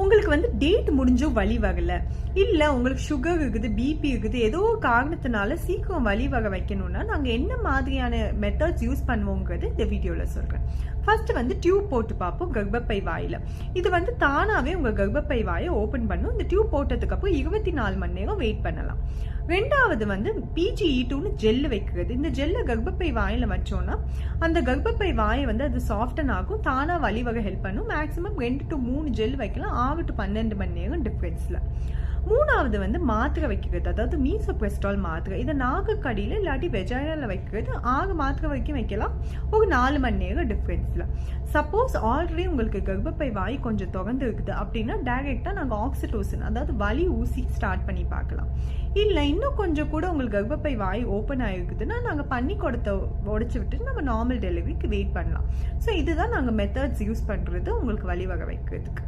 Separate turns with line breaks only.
உங்களுக்கு வந்து டேட் முடிஞ்சும் வலி வகல, இல்ல உங்களுக்கு சுகர் இருக்குது, பிபி இருக்குது, ஏதோ ஒரு காரணத்தினால சீக்கிரம் வலி வகை வைக்கணும்னா நாங்க என்ன மாதிரியான மெத்தட்ஸ் யூஸ் பண்ணுவோங்கிறது இந்த வீடியோல சொல்றேன். ஃபர்ஸ்ட் வந்து டியூப் போட்டு பார்ப்போம் கர்ப்பப்பை வாயில. இது வந்து தானாவே உங்க கர்ப்பப்பை வாயை ஓபன் பண்ணும். இந்த டியூப் போட்டதுக்கு அப்புறம் 24 மணி நேரம் வெயிட் பண்ணலாம். ரெண்டாவது வந்து PGE2ன்னு ஜெல் வைக்கிறது. இந்த ஜெல்ல கர்ப்பப்பை வாயில வச்சோம்னா அந்த கர்ப்பப்பை வாயை வந்து அது சாஃப்டன் ஆகும், தானா வலி வகை ஹெல்ப் பண்ணும். மேக்ஸிமம் 2 to 3 ஜெல் வைக்கலாம், 6 to 12 மணி நேரம் டிஃபரன்ஸ்ல. மூணாவது வந்து மாத்திரை வைக்கிறது, அதாவது மீசோப்ரெஸ்டால் மாத்திரை. இதை நாக்குக்கடியில இல்லாட்டி வெஜைனால வைக்கிறது. 6 மாத்திரை வரைக்கும் வைக்கலாம், ஒரு 4 மணி நேரம் டிஃபரன்ஸ்ல. சப்போஸ் ஆல்ரெடி உங்களுக்கு கர்ப்பப்பை வாய் கொஞ்சம் திறந்து இருக்குது அப்படின்னா டைரக்டா நாங்கள் ஆக்சிடோசின், அதாவது வலி ஊசி ஸ்டார்ட் பண்ணி பார்க்கலாம். இல்லை இன்னும் கொஞ்சம் கூட உங்களுக்கு கர்ப்பப்பை வாய் ஓப்பன் ஆகிருக்குதுன்னா நாங்கள் பண்ணி கொடுத்த உடைச்சு விட்டுட்டு நம்ம நார்மல் டெலிவரிக்கு வெயிட் பண்ணலாம். ஸோ இதுதான் நாங்கள் மெத்தட்ஸ் யூஸ் பண்ணுறது உங்களுக்கு வலி வகை வைக்கிறதுக்கு.